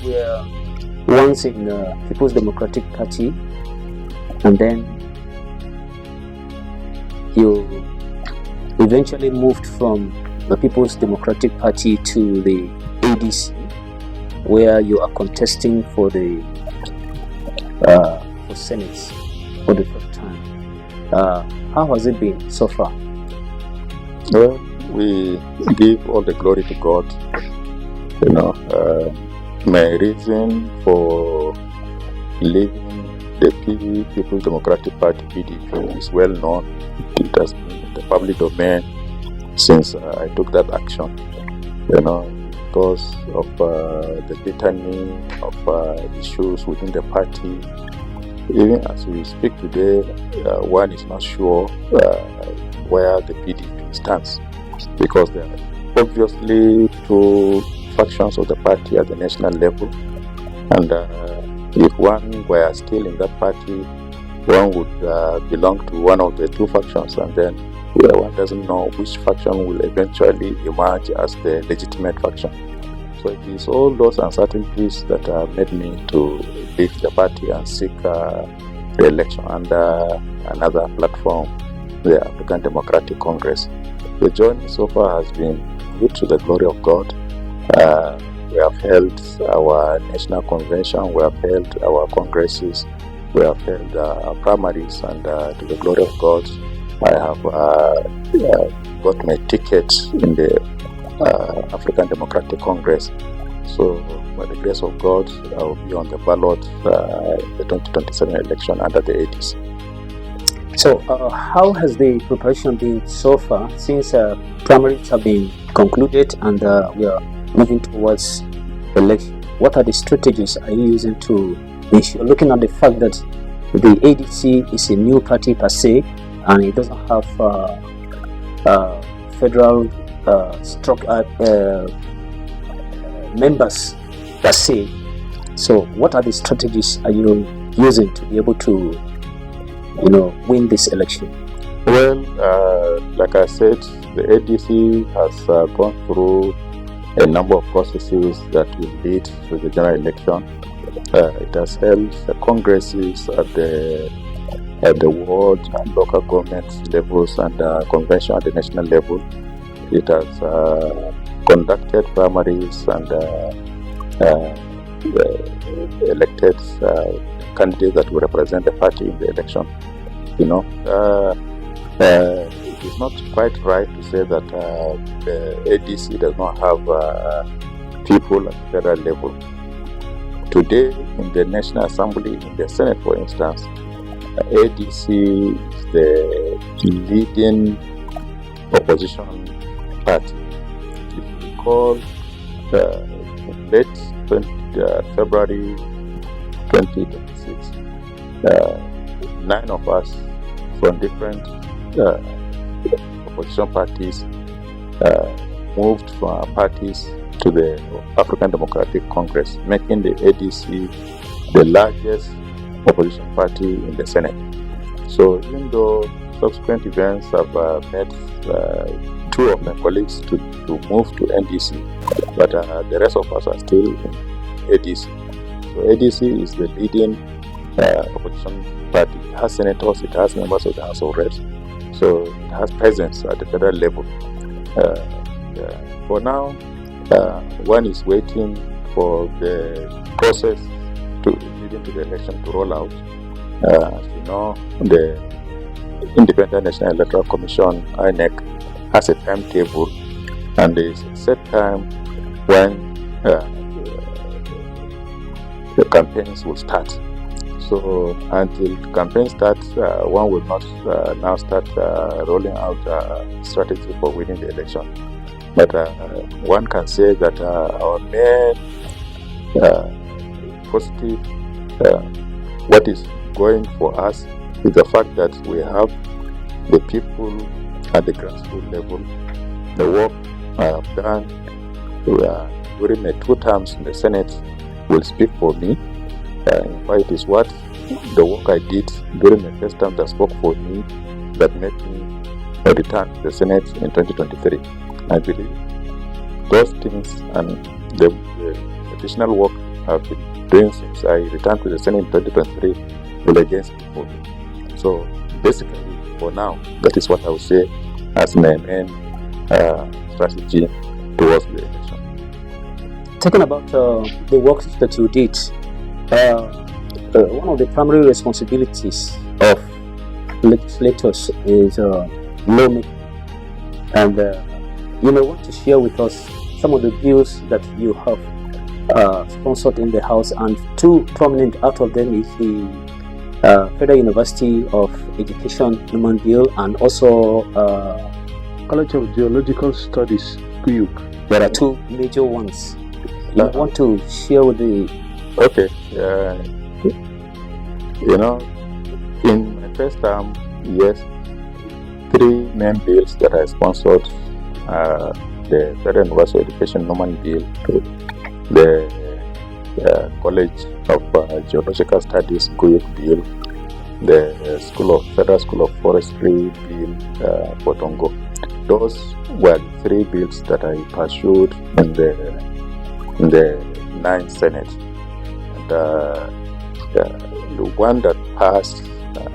were once in the People's Democratic Party, and then you eventually moved from the People's Democratic Party to the ADC, where you are contesting for the for Senate for the first time. How has it been so far? Well, we give all the glory to God. My reason for leaving the People's Democratic Party (PDP) is well known. It has been in the public domain since I took that action. Because of the litany of issues within the party. Even as we speak today, one is not sure where the PDP stands, because there are obviously two factions of the party at the national level, and if one were still in that party, one would belong to one of the two factions, and then one doesn't know which faction will eventually emerge as the legitimate faction. So it is all those uncertainties that made me to leave the party and seek re-election under another platform, the African Democratic Congress. The journey so far has been good, to the glory of God. We have held our national convention, we have held our congresses, we have held our primaries, and to the glory of God, I have got my ticket in the African Democratic Congress. So, by the grace of God, I will be on the ballot in the 2027 election under the ADC. So, how has the preparation been so far, since primaries have been concluded and we are moving towards election? What are the strategies are you using to ensure, looking at the fact that the ADC is a new party per se, and it doesn't have federal members per se? So what are the strategies are you using to be able to win this election? Well, like I said, the ADC has gone through a number of processes that will lead to the general election. It has held congresses at the ward and local government levels, and convention at the national level. It has conducted primaries and elected candidates that will represent the party in the election. It is not quite right to say that the ADC does not have people at the federal level. Today, in the National Assembly, in the Senate, for instance, ADC is the leading opposition party. If you recall, late February 2026, 9 of us from different opposition parties moved from our parties to the African Democratic Congress, making the ADC the largest opposition party in the Senate. So even though subsequent events have made two of my colleagues to move to NDC, but the rest of us are still in ADC. So ADC is the leading opposition party. It has senators, it has members of the House of Reps, so it has presence at the federal level. For now, one is waiting for the process leading to the election to roll out. As you know, the Independent National Electoral Commission (INEC) has a timetable, and there is a set time when the campaigns will start. So until the campaign starts, one will not now start rolling out strategy for winning the election. But one can say that our main positive, what is going for us, is the fact that we have the people at the grassroots level. The work I have done during the 2 terms in the Senate will speak for me. In fact, it is what the work I did during the first term that spoke for me, that made me return to the Senate in 2023. I believe those things and the additional work I've been doing since I returned to the Senate in 2023 will against people. So basically, for now, that is what I would say as my main strategy towards the election. Talking about the work that you did, one of the primary responsibilities of legislators is lawmaking, and you may want to share with us some of the bills that you have sponsored in the House, and two prominent out of them is the Federal University of Education Human Bill and also College of Geological Studies, PUC. There are two major ones. You want to share with the... Okay. In my first term, yes, three main bills that I sponsored: the Federal University of Education Human Bill, the College of Geological Studies (GUYUK) Bill, the Federal School of Forestry Bill for Tongo. Those were the three bills that I pursued in the ninth Senate. And the one that passed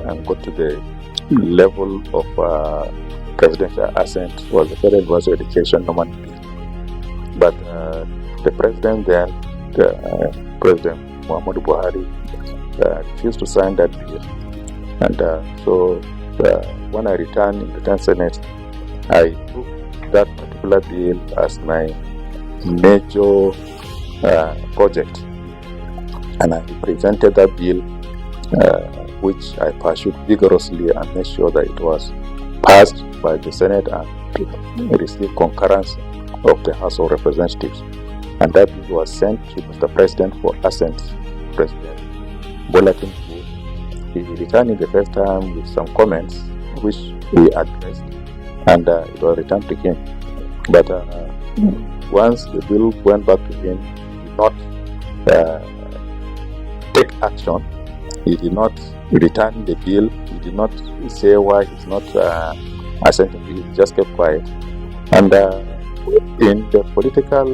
and got to the level of presidential assent was the Federal University of Education Human Bill. But the president then, President Muhammadu Buhari, refused to sign that bill. And so when I returned in the 10th Senate, I took that particular bill as my major project, and I presented that bill, which I pursued vigorously and made sure that it was passed by the Senate and received concurrence of the House of Representatives. And that bill was sent to Mr. President for assent. President Bola Tinubu, he returned in the first time with some comments which we addressed, and it was returned to him. But once the bill went back to him, he did not take action. He did not return the bill. He did not say why he's not assenting. He just kept quiet. And in the political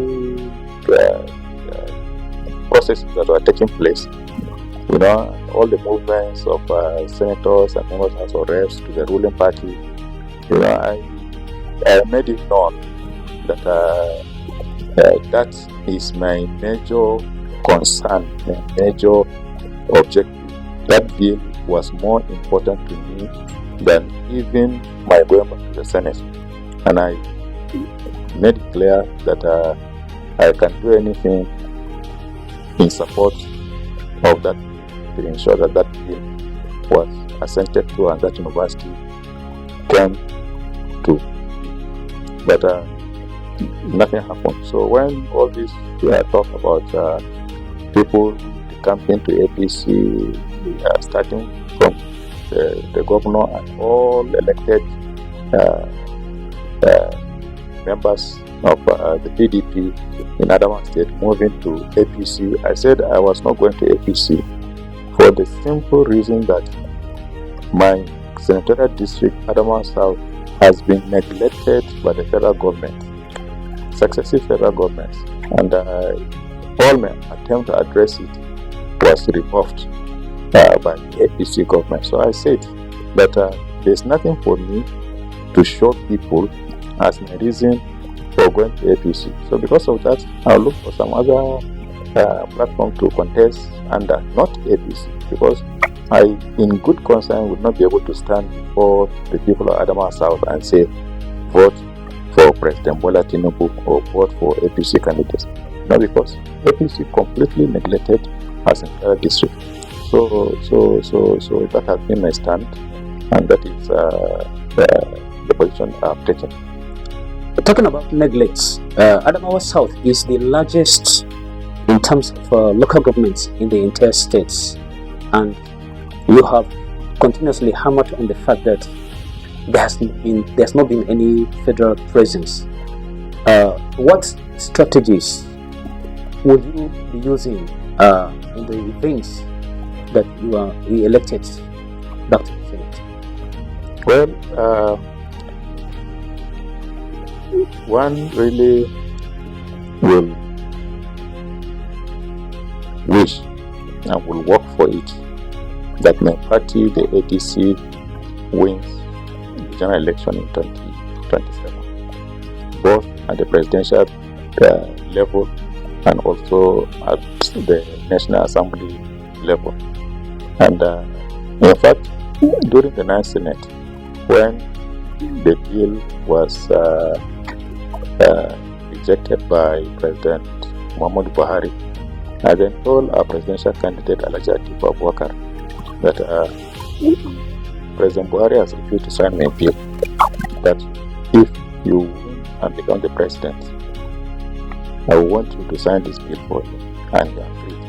processes that were taking place, all the movements of senators and members of the House of Reps to the ruling party, I made it known that that is my major concern, my major objective. That bill was more important to me than even my going back to the Senate. And I made it clear that I can do anything in support of that to ensure that that bill was assented to and that university came to. But nothing happened. So when all this talk about people campaign to APC, starting from the governor and all elected members of the PDP in Adamawa State moving to APC, I said I was not going to APC for the simple reason that my senatorial district, Adamawa South, has been neglected by the federal government, successive federal governments, and all my attempt to address it was rebuffed by the APC government. So I said that there's nothing for me to show people as my reason for going to APC. So because of that, I'll look for some other platform to contest under, not APC, because I, in good conscience, would not be able to stand before the people of Adamawa South and say, vote for President Bola Tinubu or vote for APC candidates. No, because APC completely neglected as entire district. So that has been my stand, and that is the position I've taken. Talking about neglect, Adamawa South is the largest in terms of local governments in the entire states, and you have continuously hammered on the fact that there's not been any federal presence. What strategies would you be using in the events that you are elected back to the Senate? Well, one really will wish and will work for it that my party, the APC, wins the general election in 2027, both at the presidential level and also at the National Assembly level. And in fact, during the 9th Senate, when the bill was rejected by President Muhammadu Buhari, I then told our presidential candidate Alhaji Atiku Abubakar that President Buhari has refused to sign my bill, that if you win and become the president, I want you to sign this bill for you. And he agreed.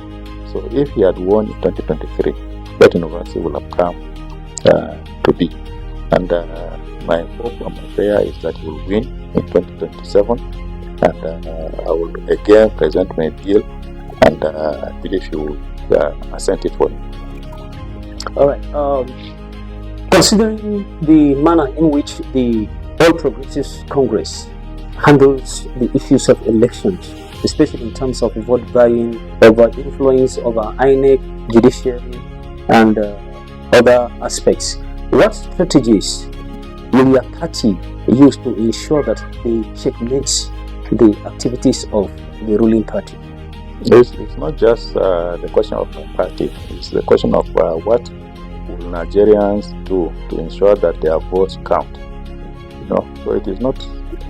So if he had won in 2023, that university will have come to be. And my hope and my prayer is that he will win in 2027, and I will again present my bill, and I believe he will assent it for me. All right. Considering the manner in which the All Progressives Congress handles the issues of elections, especially in terms of vote buying, over influence over INEC, judiciary, and other aspects, what strategies will your party use to ensure that they checkmate the activities of the ruling party? It's not just the question of my party, it's the question of what will Nigerians do to ensure that their votes count. So it is not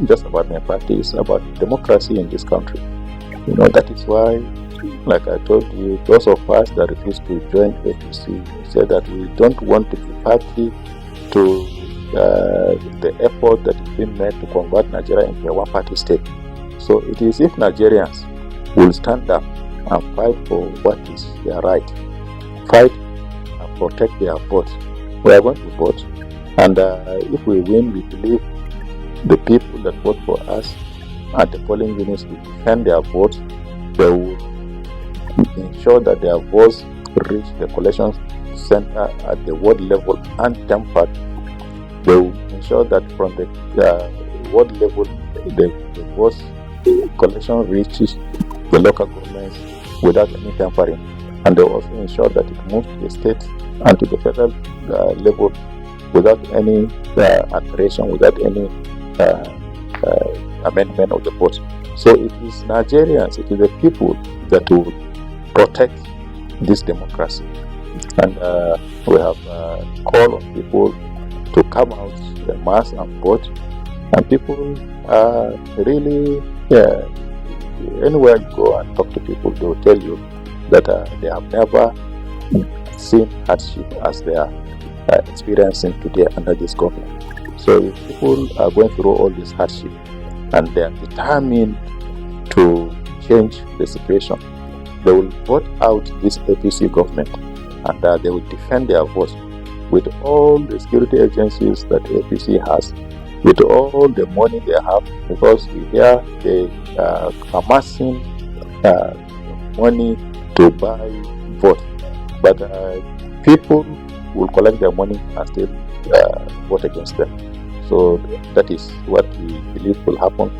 just about my party, it's about democracy in this country. That is why, like I told you, those of us that refuse to join APC say that we don't want to be party to the effort that is being made to convert Nigeria into a one-party state. So it is if Nigerians will stand up and fight for what is their right, fight and protect their votes, we are going to vote. And if we win, we believe the people that vote for us at the polling units will defend their votes. They will ensure that their votes reach the collection center at the ward level untampered. They will ensure that from the ward level, the votes collection reaches the local governments without any tampering. And they will also ensure that it moves to the state and to the federal level without any alteration, without any amendment of the vote. So it is Nigerians, it is the people that will protect this democracy. And we have called on people to come out en masse and vote. And people are really, anywhere you go and talk to people, they will tell you that they have never seen hardship as they are experiencing today under this government. So if people are going through all this hardship and they are determined to change the situation, they will vote out this APC government, and they will defend their votes with all the security agencies that APC has, with all the money they have, because we hear they are amassing money to buy votes. But people will collect their money and still vote against them. So that is what we believe will happen,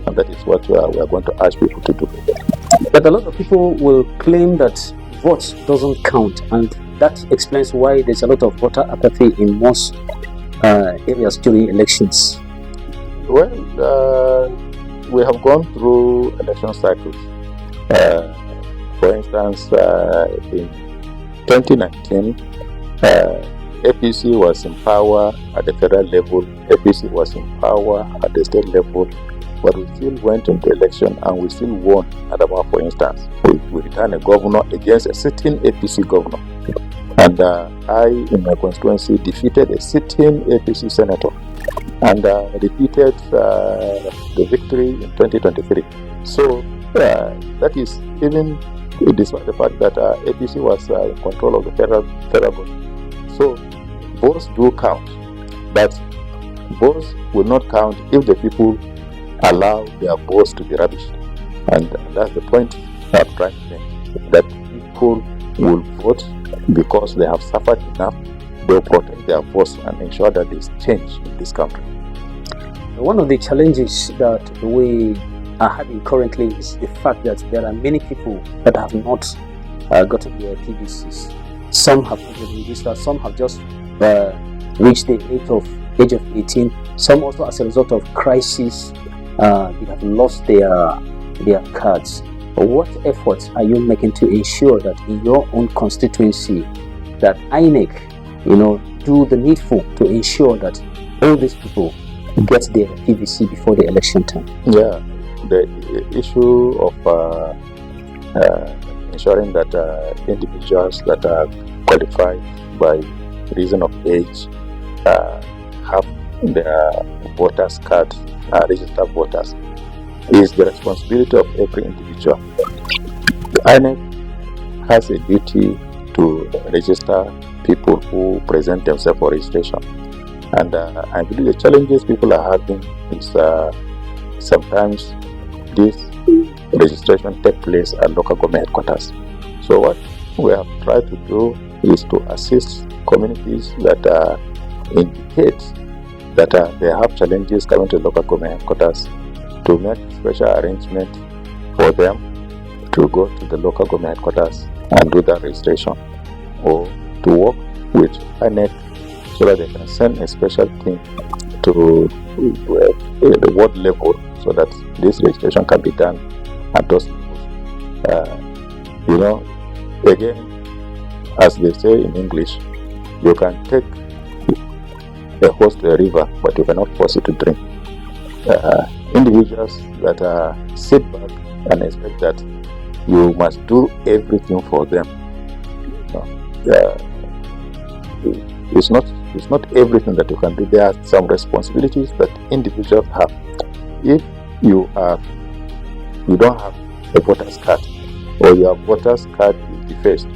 and that is what we are going to ask people to do. But a lot of people will claim that votes doesn't count, and that explains why there's a lot of voter apathy in most areas during elections. Well, we have gone through election cycles. For instance, in 2019, APC was in power at the federal level, APC was in power at the state level, but we still went into election and we still won Adamawa, for instance. We returned a governor against a sitting APC governor. And I, in my constituency, defeated a sitting APC senator and repeated the victory in 2023. So that is even despite the fact that APC was in control of the federal government. So votes do count, but votes will not count if the people allow their votes to be rubbished. And that's the point I'm trying to make, that people will vote because they have suffered enough. They will protect their votes and ensure that there is change in this country. One of the challenges that we are having currently is the fact that there are many people that have not gotten their PVCs. Some have been registered, some have just reached the age of 18. Some also, as a result of crisis, they have lost their cards. What efforts are you making to ensure that in your own constituency, that INEC, do the needful to ensure that all these people get their PVC before the election time? Yeah, the issue of ensuring that individuals that are qualified by reason of age have their voters card, registered voters, is the responsibility of every individual. The INEC has a duty to register people who present themselves for registration. And I believe the challenges people are having is sometimes this registration takes place at local government headquarters. So what we have tried to do is to assist communities that indicate that they have challenges coming to local government headquarters, to make special arrangement for them to go to the local government headquarters and do that registration, or to work with INEC so that they can send a special team to the ward level so that this registration can be done at those levels. Again, as they say in English, you can take a horse to a river, but you cannot force it to drink. Individuals that sit back and expect that you must do everything for them. It's not everything that you can do. There are some responsibilities that individuals have. If you don't have a voter's card, or your voter's card is defaced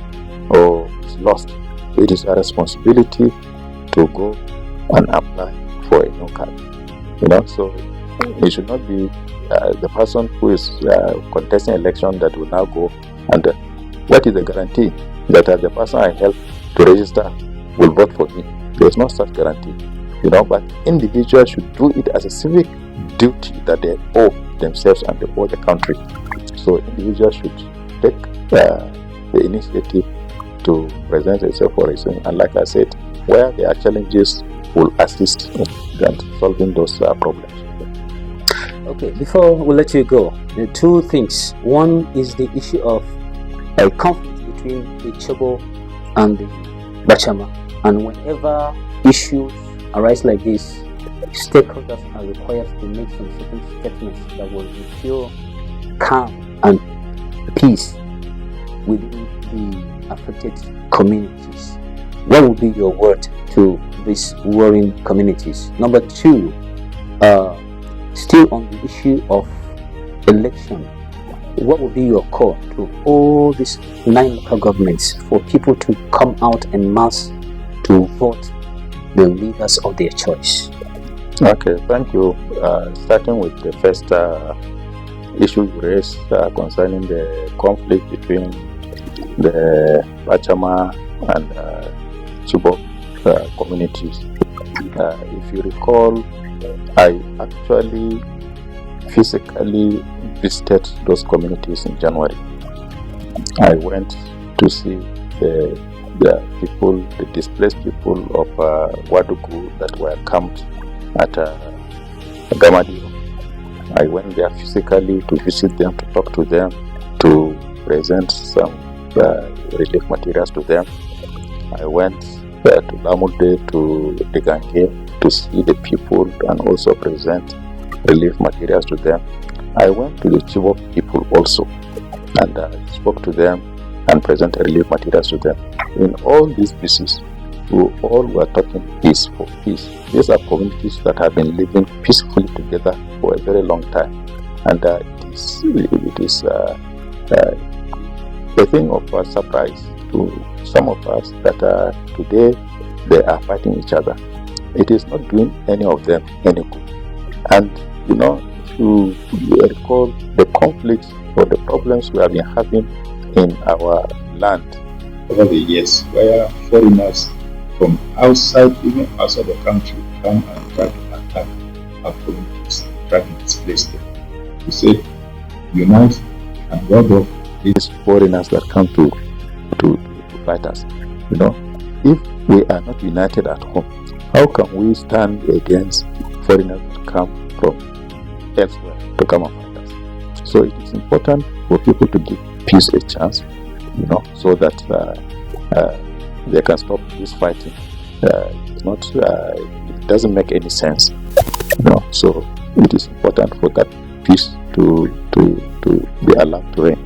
or is lost, it is a responsibility to go and apply for a new card. So it should not be the person who is contesting election that will now go and what is the guarantee that the person I help to register will vote for me? There is no such guarantee. But individuals should do it as a civic duty that they owe themselves and they owe the country. So individuals should take the initiative to present themselves for registration. And like I said, where there are challenges, will assist in solving those problems. Okay, before we let you go, the two things. One is the issue of a conflict between the Chobo and the Bachama. And whenever issues arise like this, stakeholders are required to make some certain statements that will ensure calm and peace within the affected communities. What would be your word to these warring communities? Number two, still on the issue of election, what would be your call to all these 9 local governments for people to come out en masse to vote the leaders of their choice? Okay, thank you. Starting with the first issue you raised concerning the conflict between the Bachama and Chibok communities. If you recall, I actually physically visited those communities in January. I went to see the people, the displaced people of Wadugu that were camped at Gamadio. I went there physically to visit them, to talk to them, to present some relief materials to them. I went to Lamude, to Degange, to see the people and also present relief materials to them. I went to the Chibok people also and spoke to them and presented relief materials to them. In all these visits, we all were talking peace for peace. These are communities that have been living peacefully together for a very long time, and it is a thing of surprise to some of us that today they are fighting each other. It is not doing any of them any good. And if you recall the conflicts or the problems we have been having in our land over the years, where foreigners from outside, even outside the country, come and try to attack our communities, try to displace them. We say, unite and ward off these foreigners that come to to fight us. You know, if we are not united at home, how can we stand against foreigners that come from elsewhere to come and fight us? So it is important for people to give peace a chance, you know, so that they can stop this fighting. It doesn't make any sense, you know. So it is important for that peace to be allowed to reign.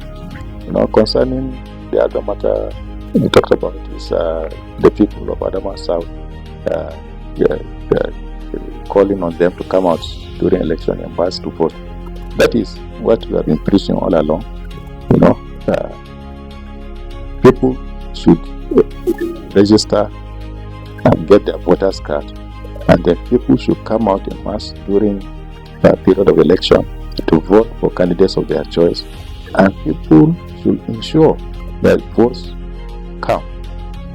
You know, concerning the other matter we talked about is the people of Adamawa South calling on them to come out during election and pass to vote. That is what we have been preaching all along. You know, people should register and get their voters card, and then people should come out en masse during the period of election to vote for candidates of their choice, and people should ensure that votes count.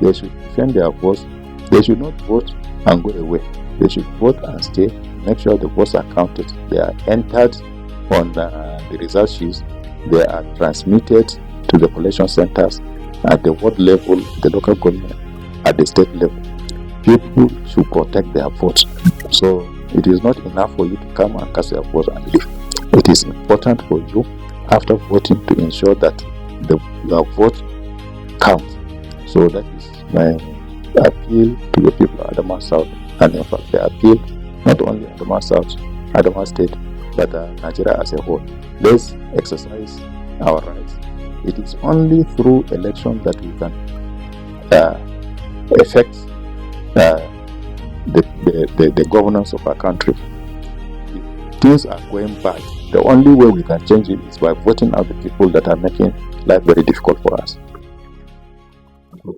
They should defend their votes. They should not vote and go away. They should vote and stay, make sure the votes are counted. They are entered on the result sheets. They are transmitted to the collation centers at the ward level, the local government, at the state level. People should protect their votes. So it is not enough for you to come and cast your vote and leave. It is important for you, after voting, to ensure that your vote counts. So that is my appeal to the people of Adamawa South, and in fact the appeal not only Adamawa South, Adamawa State, but Nigeria as a whole. Let's exercise our rights. It is only through election that we can affect the governance of our country. If things are going bad, the only way we can change it is by voting out the people that are making life very difficult for us.